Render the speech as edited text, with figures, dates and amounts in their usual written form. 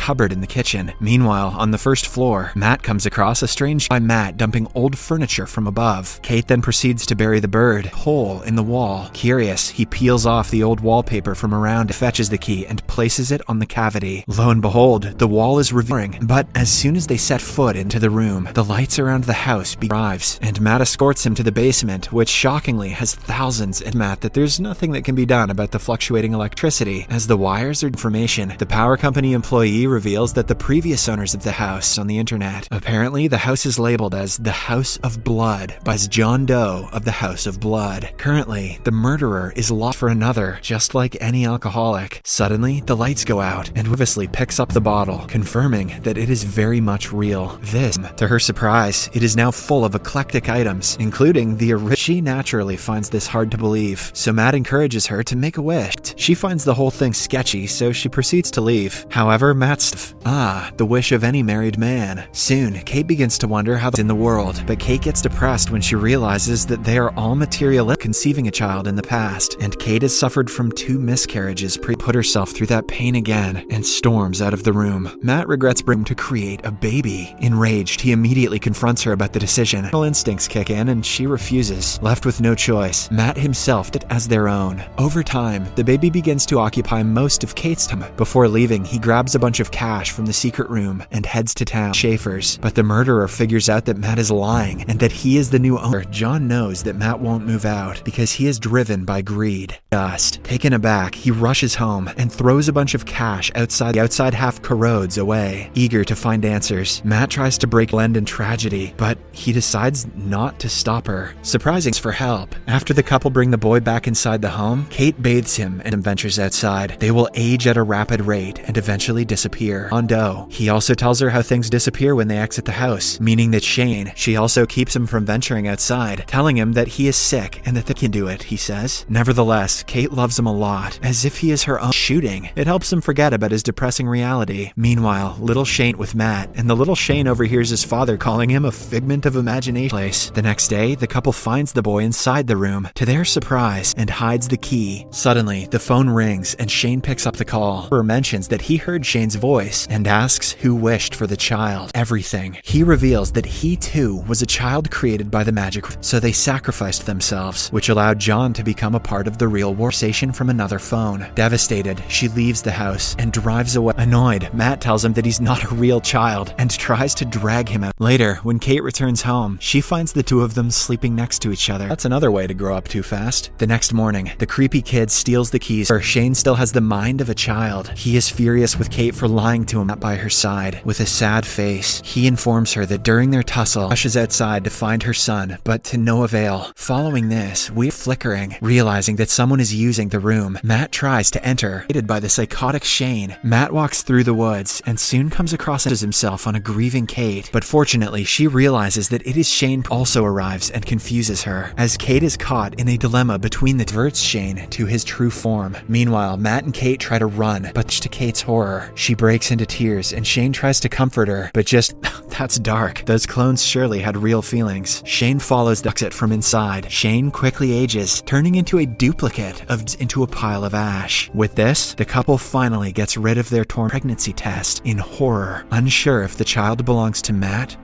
cupboard in the kitchen. Meanwhile, on the first floor, Matt comes across a strange by Matt dumping old furniture from above. Kate then proceeds to bury the bird hole in the wall. Curious, he peels off the old wallpaper from around, fetches the key, and places it on the cavity. Lo and behold, the wall is revealing, but as soon as they set foot into the room, the lights around the house arrives, and Matt escorts him to the basement, which shockingly has thousands of Matt that there's nothing that can be done about the fluctuating electricity, as the wires are information. The power company employee reveals that the previous owners of the house on the internet, apparently the house is labeled as the House of Blood by John Doe of the House of Blood. Currently, the murderer is lost for another, just like any alcoholic. Suddenly, the lights go out, and Wiviously picks up the bottle, confirming that it is very much real. This, to her surprise, it is now full of eclectic items, including the original. She naturally finds this hard to believe, so Matt encourages her to make a wish. She finds the whole thing sketchy, so she proceeds to leave. However, Matt's the wish of any married man. Soon, Kate begins to wonder how in the world, but Kate gets depressed when she realizes that they are all material conceiving a child in the past, and Kate has suffered from 2 miscarriages, put herself through that pain again, and storms out of the room. Matt regrets bringing to create a baby. Enraged, he immediately confronts her about the decision. Her instincts kick in, and she refuses. Left with no choice, Matt himself did as their own. Over time, the baby begins to occupy most of Kate's time. Before leaving, he grabs a bunch of cash from the secret room and heads to town. Schaefer's, but the murderer figures out that Matt is lying and that he is the new owner. John knows that Matt won't move out because he is driven by greed. Taken aback, he rushes home and throws a bunch of cash outside. The outside half corrodes away. Eager to find answers, Matt tries to break Lend in tragedy, but he decides not to stop her. Surprising for help. After the couple bring the boy back inside the home, Kate bathes him and ventures outside. They will age at a rapid rate and eventually disappear. Doe. He also tells her how things disappear when they exit the house, meaning that she also keeps him from venturing outside, telling him that he is sick and that they can do it, he says. Nevertheless, Kate loves him a lot, as if he is her own. Shooting. It helps him forget about his depressing reality. Meanwhile, little Shane with Matt, and the little Shane overhears his father calling him a figment of imagination. The next day, the couple finds the boy inside the room, to their surprise, and hides the key. Suddenly, the phone rings, and Shane picks up the call. He mentions that he heard Shane's voice, and asks who wished for the child. Everything. He reveals that he too was a child created by the magic, so they sacrificed themselves, which allowed John to become a part of the real war. Conversation from another phone. Devastated, she leaves the house and drives away. Annoyed, Matt tells him that he's not a real child and tries to drag him out. Later, when Kate returns home, she finds the 2 of them sleeping next to each other. That's another way to grow up too fast. The next morning, the creepy kid steals the keys. Shane still has the mind of a child. He is furious with Kate for lying to him by her side. With a sad face, he informs her that during their tussle, rushes outside to find her son, but to no avail. Following this, we're flickering, realizing that someone is using the room. Matt tries to enter, aided by the psychotic Shane. Matt walks through the woods and soon comes across himself on a grieving Kate, but fortunately she realizes that it is Shane. Also arrives and confuses her, as Kate is caught in a dilemma between the diverts Shane to his true form. Meanwhile, Matt and Kate try to run, but to Kate's horror, she breaks into tears and Shane tries to comfort her, but just that's dark. Those clones surely had real feelings. Shane follows the exit from inside. Shane quickly ages, turning into a duplicate into a pile of ash. With this, the couple finally gets rid of their torn pregnancy test in horror, unsure if the child belongs to Matt